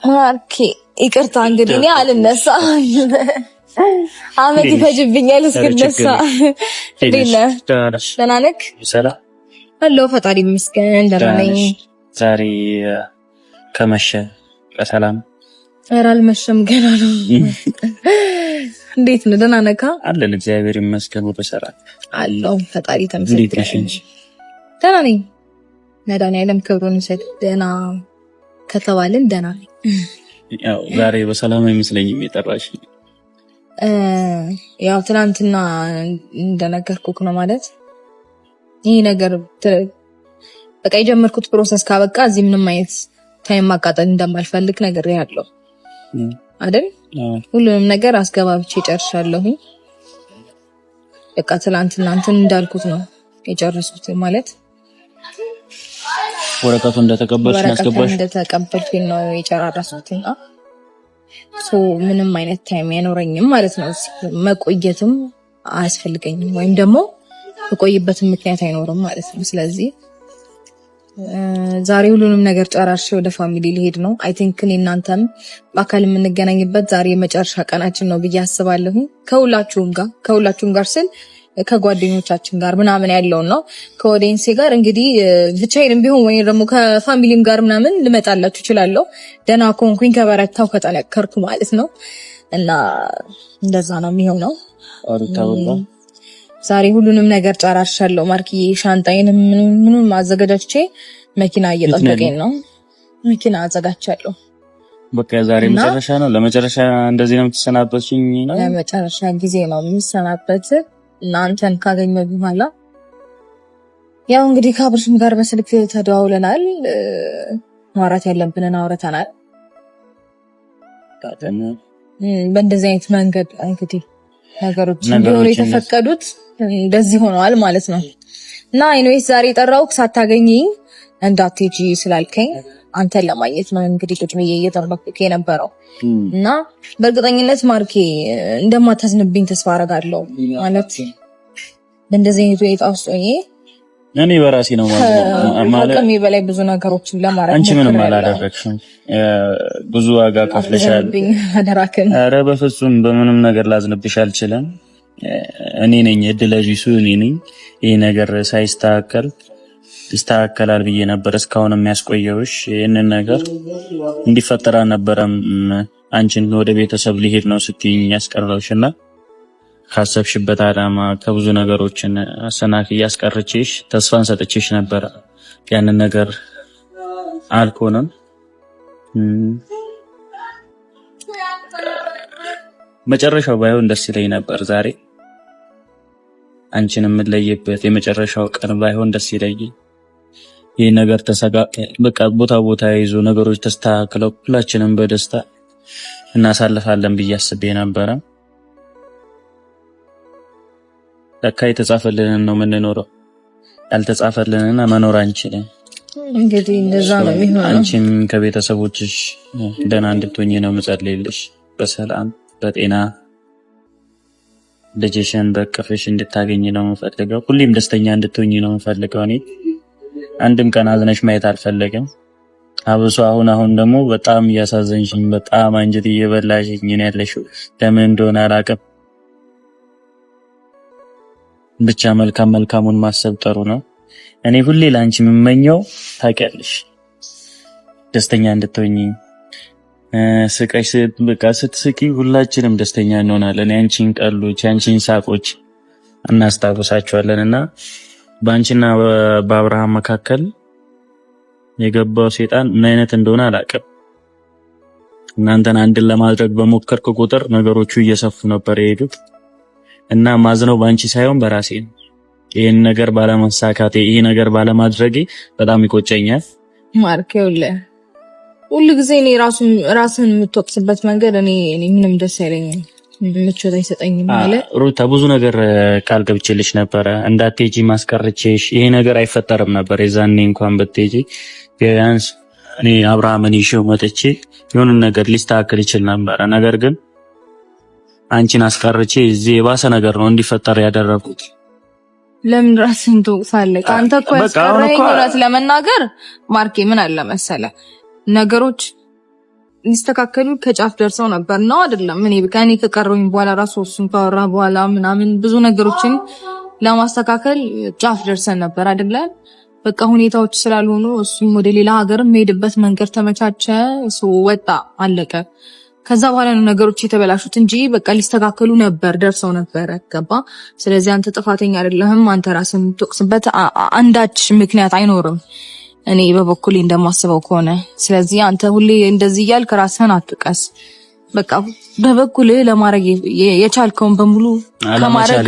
ማርኬ ይቅርታ እንግዲህ እኔ አልነሳ አመት ይፈጅብኛል እስክነሳ። እንዴት ነህ? ደህና ነህ? ሰላም አለሁ ፈጣሪ ይመስገን ደህና ነኝ። ዛሬ ከመሸ በሰላም ኧረ አልመሸም ገና ነው። እንዴት ነህ? ደህና ነህ? አለን እግዚአብሔር ይመስገን በሰላም አለሁ ፈጣሪ ተመስገን። ደህና ነኝ። መድኃኒዓለም ክብሩን ይሰጥ። ደህና ከተባልን ደህና ነኝ። ያው ዛሬ በሰላም አይመስለኝም የጠራሽ። ያው ትናንትና እንደነገርኩህ ነው ማለት ይሄ ነገር በቃ የጀመርኩት ፕሮሰስ ካበቃ እዚህ ምንም አይነት ታይም ማቃጠል እንደማልፈልግ ነገር ያለው አይደል? ሁሉንም ነገር አስገባብቼ ጨርሻለሁ። በቃ ትናንትና እንትን እንዳልኩት ነው የጨረሱት ማለት ወረቀቱ እንደተቀበልሽ ያስገባሽ እንደተቀበልኩኝ ነው የጨራረሱትና ምንም አይነት ታይም አይኖረኝም ማለት ነው። መቆየትም አያስፈልገኝም ወይም ደግሞ መቆይበትም ምክንያት አይኖርም ማለት ነው። ስለዚህ ዛሬ ሁሉንም ነገር ጨራርሼ ወደ ፋሚሊ ልሄድ ነው። አይ ቲንክ እኔ እናንተም በአካል የምንገናኝበት ዛሬ የመጨረሻ ቀናችን ነው ብዬ አስባለሁ። ከሁላችሁም ጋር ስል ከጓደኞቻችን ጋር ምናምን ያለውን ነው። ከኦዲየንስ ጋር እንግዲህ ብቻዬንም ቢሆን ወይ ደግሞ ከፋሚሊም ጋር ምናምን ልመጣላችሁ እችላለሁ። ደህና ኮንኩኝ ከበረታው ከጠነከርኩ ማለት ነው። እና እንደዛ ነው የሚሆነው። ዛሬ ሁሉንም ነገር ጨራርሻለሁ። ማርክዬ ሻንጣዬንም ምንም አዘጋጅቼ መኪና እየጠበቀኝ ነው። መኪና አዘጋጅቻለሁ። በቃ ዛሬ መጨረሻ ነው። ለመጨረሻ እንደዚህ ነው የምትሰናበችኝ ነው? ለመጨረሻ ጊዜ ነው የምሰናበት እናንተን ካገኘሁ በኋላ። ያው እንግዲህ ከአብርሽም ጋር በስልክ ተደዋውለናል። ማውራት ያለብንን አውርተናል። በእንደዚህ አይነት መንገድ እንግዲህ ነገሮች እንዲሆኑ የተፈቀዱት እንደዚህ ሆነዋል ማለት ነው። እና ኤኒዌይስ ዛሬ የጠራሁት ሳታገኘኝ እንዳትሄጂ ስላልከኝ አንተን ለማየት ነው እንግዲህ ቁጭ ብዬ እየጠበቅኩ የነበረው። እና በእርግጠኝነት ማርኬ እንደማታዝንብኝ ተስፋ አደርጋለሁ። ማለት በእንደዚህ አይነት ሁኔታ ውስጥ እኔ በራሴ ነው ማለት ከሚ በላይ ብዙ ነገሮችን ለማድረግ አንቺ ምንም አላደረግሽም። ብዙ ዋጋ ከፍለሻል። አደራከን። ኧረ በፍጹም በምንም ነገር ላዝንብሽ አልችልም። እኔ ነኝ እድለቢሱ እኔ ነኝ። ይሄ ነገር ሳይስተካከል ይስተካከላል ብዬ ነበር እስካሁን የሚያስቆየውሽ። ይሄንን ነገር እንዲፈጠር አልነበረም አንቺን ወደ ቤተሰብ ሊሄድ ነው ስትይኝ ያስቀረውሽና ካሰብሽበት አላማ ከብዙ ነገሮችን አሰናክዬ ያስቀርቼሽ ተስፋን ሰጥቼሽ ነበር። ያንን ነገር አልሆነም። መጨረሻው ባይሆን ደስ ይለኝ ነበር። ዛሬ አንቺን የምለይበት የመጨረሻው ቀን ባይሆን ደስ ይለኝ። ይሄ ነገር በቃ ቦታ ይዞ ነገሮች ተስተካክለው ሁላችንም በደስታ እናሳልፋለን ብዬ አስቤ ነበረ። ለካ የተጻፈልንን ነው የምንኖረው፣ ያልተጻፈልንን መኖር አንችልም። እንግዲህ እንደዛ ነው የሚሆነው። አንቺም ከቤተሰቦችሽ ደህና እንድትሆኚ ነው የምጸልይልሽ። በሰላም በጤና ልጅሽን በቅፍሽ እንድታገኝ ነው የምፈልገው። ሁሌም ደስተኛ እንድትሆኚ ነው የምፈልገው። እኔ አንድም ቀን አዝነሽ ማየት አልፈልግም። አብሶ አሁን ደግሞ በጣም እያሳዘንሽኝ፣ በጣም አንጀት እየበላሽኝ ነው ያለሽው። ለምን እንደሆነ አላውቅም። ብቻ መልካሙን ማሰብ ጥሩ ነው። እኔ ሁሌ ላንቺ የምመኘው ታውቂያለሽ፣ ደስተኛ እንድትሆኚ ስቀሽ በቃ ስትስቂ ሁላችንም ደስተኛ እንሆናለን። ያንቺን ቀሎች ያንቺን ሳቆች እናስታውሳቸዋለንና በአንቺና በአብርሃም መካከል የገባው ሰይጣን ምን አይነት እንደሆነ አላውቅም። እናንተን አንድን ለማድረግ በሞከርኩ ቁጥር ነገሮቹ እየሰፉ ነበር የሄዱት እና ማዝነው ባንቺ ሳይሆን በራሴ ነው። ይሄን ነገር ባለማሳካቴ ይሄ ነገር ባለማድረጌ በጣም ይቆጨኛል። ማርኬውለ ሁሉ ጊዜ እኔ ራስን የምትወቅስበት መንገድ እኔ ምንም ደስ አይለኝም፣ ምቾት አይሰጠኝም። ማለት ሩታ ብዙ ነገር ቃል ገብቼልሽ ነበረ እንዳትሄጂ ማስቀርቼሽ፣ ይሄ ነገር አይፈጠርም ነበር የዛኔ እንኳን ብትሄጂ ቢያንስ እኔ አብርሃምን ይዤው መጥቼ የሆነ ነገር ሊስተካከል ይችል ነበር። ነገር ግን አንቺን አስቀርቼ እዚህ የባሰ ነገር ነው እንዲፈጠር ያደረኩት። ለምን ራስን ትወቅሳለህ? አንተ እኮ ያስቀረኝ እውነት ለመናገር ማርኬ ምን አለ መሰለ ነገሮች ሊስተካከሉ ከጫፍ ደርሰው ነበር ነው አይደለም? እኔ ከኔ ከቀረውኝ በኋላ ራሱ እሱን ካወራ በኋላ ምናምን ብዙ ነገሮችን ለማስተካከል ጫፍ ደርሰን ነበር አይደለ? በቃ ሁኔታዎች ስላልሆኑ እሱም ወደ ሌላ ሀገር የሚሄድበት መንገድ ተመቻቸ፣ እሱ ወጣ፣ አለቀ። ከዛ በኋላ ነው ነገሮች የተበላሹት እንጂ በቃ ሊስተካከሉ ነበር፣ ደርሰው ነበር። ገባ? ስለዚህ አንተ ጥፋተኛ አይደለህም። አንተ ራስን የምትወቅስበት አንዳች ምክንያት አይኖርም፣ እኔ በበኩሌ እንደማስበው ከሆነ። ስለዚህ አንተ ሁሌ እንደዚህ እያልክ ራስህን አትጥቀስ። በቃ በበኩልህ ለማድረግ የቻልከውን በሙሉ ከማድረግ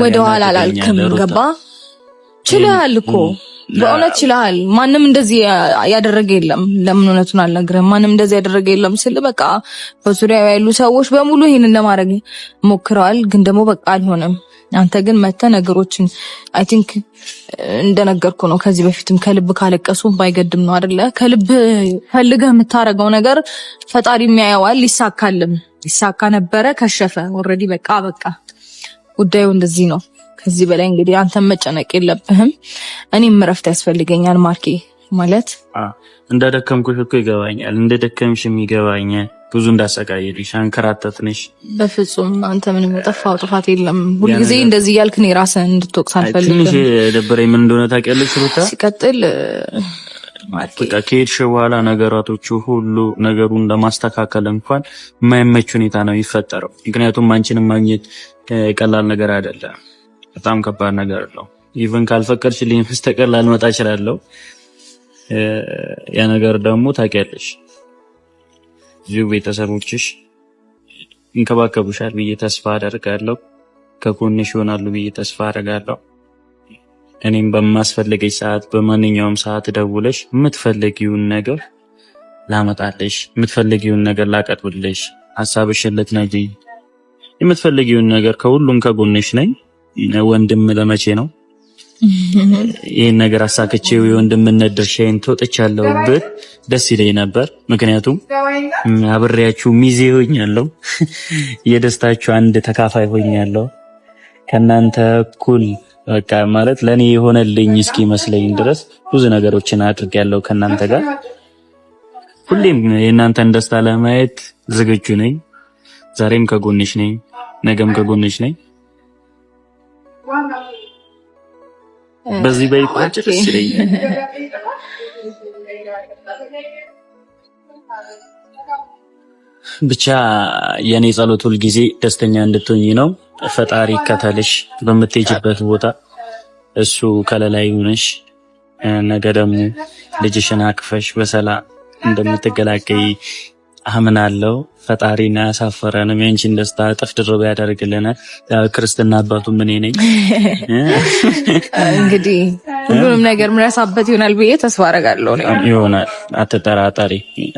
ወደኋላ አላልክም። ገባ? ችለሃል እኮ በእውነት ችለሃል። ማንም እንደዚህ ያደረገ የለም። ለምን እውነቱን አልነግርህም? ማንም እንደዚህ ያደረገ የለም ስል በቃ በዙሪያው ያሉ ሰዎች በሙሉ ይሄንን ለማድረግ ሞክረዋል፣ ግን ደግሞ በቃ አልሆነም። አንተ ግን መተህ ነገሮችን አይ ቲንክ እንደነገርኩ ነው ከዚህ በፊትም ከልብ ካለቀሱ ባይገድም ነው አይደለ? ከልብ ፈልገህ የምታረገው ነገር ፈጣሪ የሚያየዋል። ይሳካ ነበረ፣ ከሸፈ። ኦልሬዲ በቃ ጉዳዩ እንደዚህ ነው። ከዚህ በላይ እንግዲህ አንተም መጨነቅ የለብህም። እኔም እረፍት ያስፈልገኛል ማርኬ። ማለት እንደደከምኩሽ እኮ ይገባኛል፣ እንደደከምሽም ይገባኛል። ብዙ እንዳሰቃየልሽ አንከራተትንሽ። በፍጹም አንተ ምንም የጠፋው ጥፋት የለም። ሁልጊዜ እንደዚህ እያልክ እኔ ራስህን እንድትወቅስ አልፈልግም። ትንሽ ደበረኝ። ምን እንደሆነ ታውቂያለሽ ሩታ? ሲቀጥል በቃ ከሄድሽ በኋላ ነገራቶቹ ሁሉ ነገሩን ለማስተካከል እንኳን የማይመች ሁኔታ ነው የሚፈጠረው። ምክንያቱም አንቺንም ማግኘት ቀላል ነገር አይደለም፣ በጣም ከባድ ነገር ነው። ኢቭን ካልፈቀድሽልኝ በስተቀር ላልመጣ እችላለሁ። ያ ነገር ደግሞ ታውቂያለሽ እዚሁ ቤተሰቦችሽ እንከባከቡሻል ብዬ ተስፋ አደርጋለሁ። ከጎንሽ ይሆናሉ ብዬ ተስፋ አደርጋለሁ። እኔም በማስፈልገሽ ሰዓት በማንኛውም ሰዓት ደውለሽ የምትፈልጊውን ነገር ላመጣልሽ፣ የምትፈልጊውን ነገር ላቀርብልሽ፣ ሐሳብሽን ልትነግሪኝ የምትፈልጊውን ነገር ከሁሉም ከጎንሽ ነኝ። ወንድም ለመቼ ነው ይሄን ነገር አሳክቼው የወንድምነት ድርሻዬን ተወጥቻለሁ ብል ደስ ይለኝ ነበር። ምክንያቱም አብሬያችሁ ሚዜ ሆኛለሁ፣ የደስታችሁ አንድ ተካፋይ ሆኛለሁ። ከናንተ እኩል በቃ ማለት ለኔ የሆነልኝ እስኪ መስለኝ ድረስ ብዙ ነገሮችን አድርጌያለሁ ከናንተ ጋር። ሁሌም የእናንተን ደስታ ለማየት ዝግጁ ነኝ። ዛሬም ከጎንሽ ነኝ፣ ነገም ከጎንሽ ነኝ። በዚህ በይቋጭ ደስ ይለኛል። ብቻ የኔ ጸሎት ሁል ጊዜ ደስተኛ እንድትሆኚ ነው። ፈጣሪ ከተልሽ በምትሄጂበት ቦታ እሱ ከለላይ ሆነሽ ነገ ደግሞ ልጅሽን አቅፈሽ በሰላም እንደምትገላገይ አምናለሁ። ፈጣሪና ያሳፈረንም የአንቺን ደስታ እጥፍ ድርብ ያደርግልናል። ክርስትና አባቱ ምን ነኝ እንግዲህ ሁሉንም ነገር ምራሳበት ይሆናል ብዬ ተስፋ አደርጋለሁ። ይሆናል አትጠራጠሪ።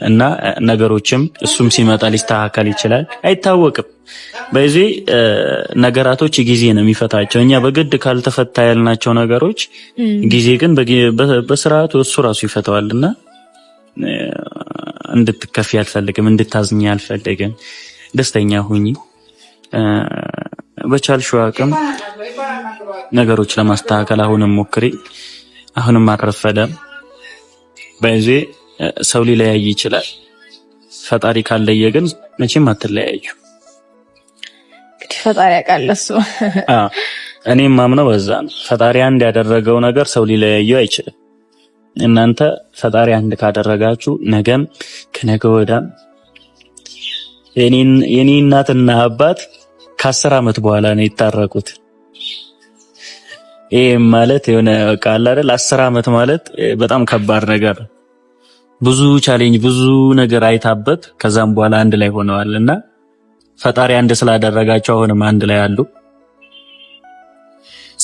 እና ነገሮችም እሱም ሲመጣ ሊስተካከል ይችላል፣ አይታወቅም። በዚህ ነገራቶች ጊዜ ነው የሚፈታቸው። እኛ በግድ ካልተፈታ ያልናቸው ነገሮች ጊዜ ግን በስርዓቱ እሱ ራሱ ይፈታዋልና እንድትከፊ አልፈልግም፣ እንድታዝኝ አልፈልግም። ደስተኛ ሁኚ። በቻልሽው አቅም ነገሮች ለማስተካከል አሁንም ሞክሪ። አሁንም አልረፈደም። በዚህ ሰው ሊለያይ ይችላል። ፈጣሪ ካለየ ግን መቼም አትለያዩ። ፈጣሪ ያውቃል እሱ። እኔም ማምነው በዛ ነው። ፈጣሪ አንድ ያደረገው ነገር ሰው ሊለያየው አይችልም። እናንተ ፈጣሪ አንድ ካደረጋችሁ ነገም ከነገ ወዲያም የኔ እናትና አባት ከ10 ዓመት በኋላ ነው የታረቁት። ይሄ ማለት የሆነ ቃል አይደል? 10 ዓመት ማለት በጣም ከባድ ነገር፣ ብዙ ቻሌንጅ፣ ብዙ ነገር አይታበት ከዛም በኋላ አንድ ላይ ሆነዋልና ፈጣሪ አንድ ስላደረጋቸው አሁንም አንድ ላይ አሉ።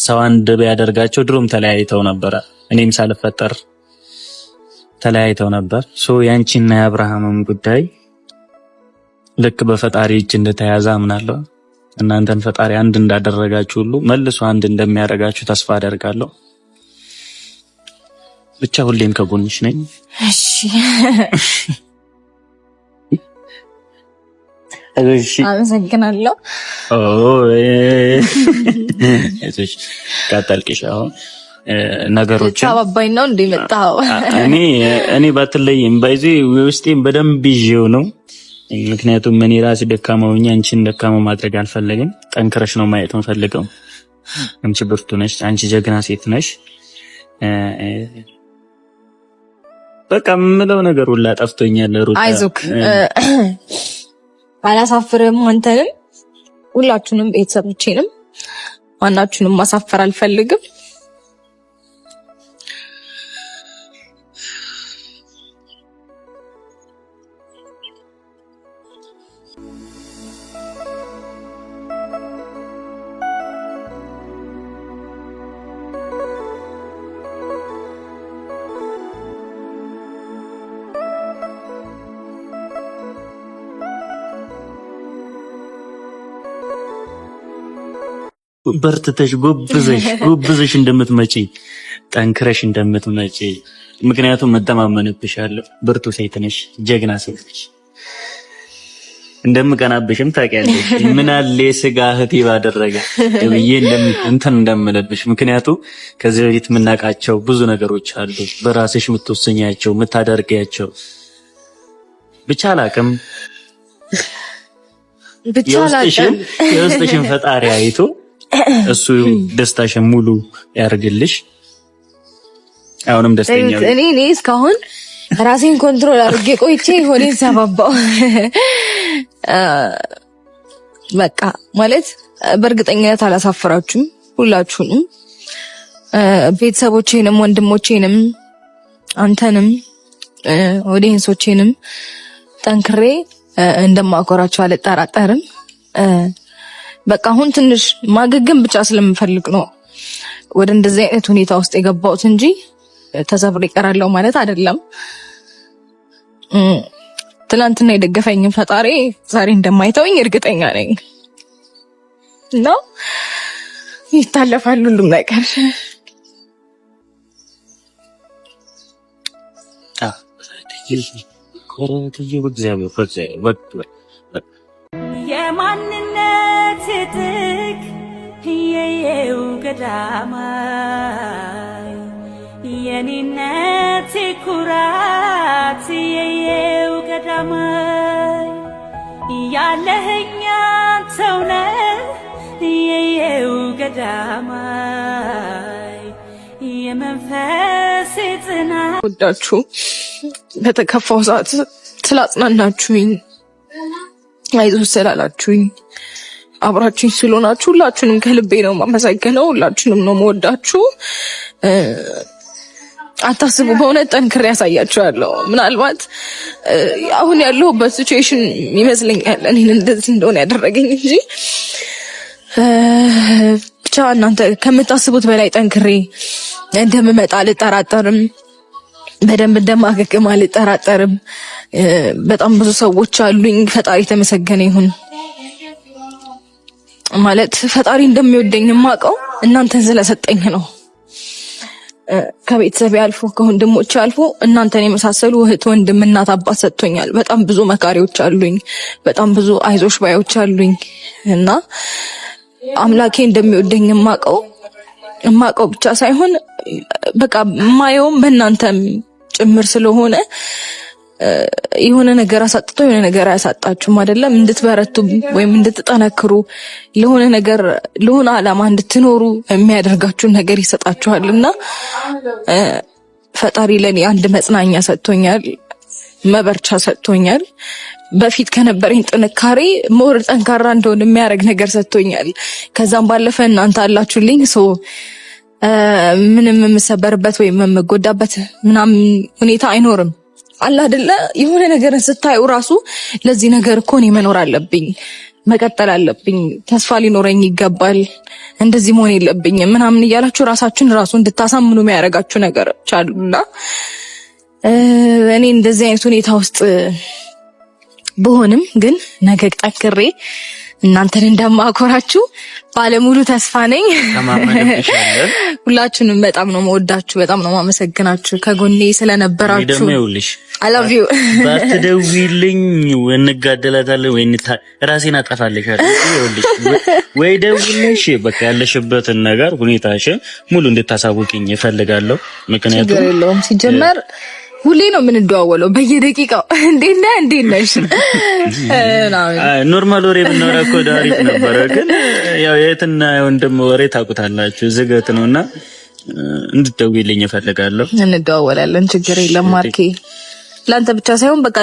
ሰው አንድ ቢያደርጋቸው ድሮም ተለያይተው ነበር። እኔም ሳልፈጠር ተለያይተው ነበር። ያንቺና የአብርሃምም ጉዳይ ልክ በፈጣሪ እጅ እንደተያዘ አምናለሁ። እናንተን ፈጣሪ አንድ እንዳደረጋችሁ ሁሉ መልሶ አንድ እንደሚያደርጋችሁ ተስፋ አደርጋለሁ። ብቻ ሁሌም ከጎንሽ ነኝ። እሺ እሺ፣ አመሰግናለሁ። እሺ፣ ቀጠልቅሽ አሁን ነገሮችን ታባባይ ነው እንደመጣው እኔ ባትለይም ባይዚ ውስጤን በደንብ ይዤው ነው። ምክንያቱም እኔ ራሴ ደካማ ሆኜ አንቺን ደካማ ማድረግ አልፈልግም። ጠንክረሽ ነው ማየት የምፈልገው። አንቺ ብርቱ ነሽ፣ አንቺ ጀግና ሴት ነሽ። በቃ የምለው ነገር ሁላ ጠፍቶኛል። ሩታ አይዞክ፣ አላሳፍርም። አንተንም ሁላችሁንም ቤተሰቦቼንም ማናችሁንም ማሳፈር አልፈልግም። በርትተሽ ጎብዘሽ እንደምትመጪ ጠንክረሽ እንደምትመጪ ምክንያቱም መተማመንብሻለሁ። ብርቱ ሴት ነሽ፣ ጀግና ሴት ነሽ። እንደምቀናብሽም ታውቂያለሽ። ምን አለ ስጋ እህቴ ባደረገ ብዬ እንደምልብሽ። ምክንያቱም ከዚህ በፊት የምናውቃቸው ብዙ ነገሮች አሉ፣ በራስሽ የምትወሰኛቸው የምታደርጊያቸው። ብቻ አላቅም የውስጥሽን ፈጣሪ አይቶ እሱ ደስታሽን ሙሉ ያርግልሽ። አሁንም ደስተኛ እኔ እስካሁን ራሴን ኮንትሮል አድርጌ ቆይቼ ሆዴን ሰባባው። በቃ ማለት በእርግጠኝነት አላሳፍራችሁም ሁላችሁንም፣ ቤተሰቦቼንም፣ ወንድሞቼንም፣ አንተንም፣ ኦዲየንሶቼንም ጠንክሬ እንደማኮራችሁ አልጠራጠርም። በቃ አሁን ትንሽ ማገገም ብቻ ስለምፈልግ ነው ወደ እንደዚህ አይነት ሁኔታ ውስጥ የገባሁት እንጂ ተሰብሬ እቀራለሁ ማለት አይደለም። ትናንትና የደገፈኝን ፈጣሪ ዛሬ እንደማይተወኝ እርግጠኛ ነኝ እና ይታለፋል ሁሉም ነገር። የማንነት ጥግ የየው ገዳማይ የኔነት ኩራት የየው ገዳማይ ያለህኛ ተውነ የየው ገዳማይ የመንፈስ ጽናት ወዳችሁ በተከፋው ሰዓት ስላጽናናችሁኝ፣ አይዞሽ ስላላችሁኝ፣ አብራችሁኝ ስለሆናችሁ ሁላችሁንም ከልቤ ነው የማመሰግነው። ሁላችሁንም ነው የምወዳችሁ። አታስቡ፣ በእውነት ጠንክሬ ያሳያችኋለሁ። ምናልባት አሁን ያለሁበት ሲቹዌሽን ይመስለኛል እኔን እንደዚህ እንደሆነ ያደረገኝ እንጂ ብቻ እናንተ ከምታስቡት በላይ ጠንክሬ እንደምመጣ አልጠራጠርም። በደንብ እንደማገግም አልጠራጠርም። በጣም ብዙ ሰዎች አሉኝ። ፈጣሪ የተመሰገነ ይሁን። ማለት ፈጣሪ እንደሚወደኝ የማውቀው እናንተን ስለሰጠኝ ነው። ከቤተሰብ አልፎ ከወንድሞች አልፎ እናንተን የመሳሰሉ እህት፣ ወንድም፣ እናት፣ አባት ሰጥቶኛል። በጣም ብዙ መካሪዎች አሉኝ። በጣም ብዙ አይዞሽ ባዮች አሉኝ እና አምላኬ እንደሚወደኝ የማውቀው ብቻ ሳይሆን በቃ ማየውም በእናንተም ጭምር ስለሆነ የሆነ ነገር አሳጥቶ የሆነ ነገር አያሳጣችሁም አይደለም። እንድትበረቱ ወይም እንድትጠነክሩ ለሆነ ነገር ለሆነ ዓላማ እንድትኖሩ የሚያደርጋችሁን ነገር ይሰጣችኋልና ፈጣሪ ለኔ አንድ መጽናኛ ሰጥቶኛል፣ መበርቻ ሰጥቶኛል። በፊት ከነበረኝ ጥንካሬ ሞር ጠንካራ እንደሆነ የሚያደርግ ነገር ሰጥቶኛል። ከዛም ባለፈ እናንተ አላችሁልኝ። ምንም የምሰበርበት ወይም የምጎዳበት ምናምን ሁኔታ አይኖርም። አላ አይደለ የሆነ ነገር ስታዩ ራሱ ለዚህ ነገር እኮ እኔ መኖር አለብኝ፣ መቀጠል አለብኝ፣ ተስፋ ሊኖረኝ ይገባል፣ እንደዚህ መሆን የለብኝም ምናምን እያላችሁ ራሳችሁን ራሱ እንድታሳምኑ የሚያደርጋችሁ ነገሮች አሉና እኔ እንደዚህ አይነት ሁኔታ ውስጥ ብሆንም ግን ነገ ጠንክሬ እናንተን እንደማኮራችሁ ባለሙሉ ተስፋ ነኝ። ሁላችሁንም በጣም ነው መወዳችሁ፣ በጣም ነው ማመሰግናችሁ ከጎኔ ስለነበራችሁ። I love you። ባትደውይልኝ እንጋደላታለን ወይ ራሴን አጠፋለሽ ወይ ደውልሽ በቃ ያለሽበትን ነገር ሁኔታሽን ሙሉ እንድታሳውቂኝ እፈልጋለሁ። ምክንያቱም ሲጀመር ሁሌ ነው የምንደዋወለው በየደቂቃው እንዴት ነሽ ኖርማል ወሬ ብናወራ እኮ አሪፍ ነበረ፣ ግን ያው የትና ወንድም ወሬ ታውቁታላችሁ ዝገት ነውና እንድትደውይልኝ እፈልጋለሁ። እንደዋወላለን፣ ችግር የለም ማርኬ። ላንተ ብቻ ሳይሆን በቃ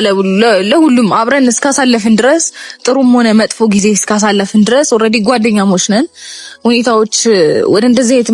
ለሁሉም አብረን እስካሳለፍን ድረስ ጥሩም ሆነ መጥፎ ጊዜ እስካሳለፍን ድረስ ኦልሬዲ ጓደኛሞች ነን። ሁኔታዎች ወደ እንደዚህ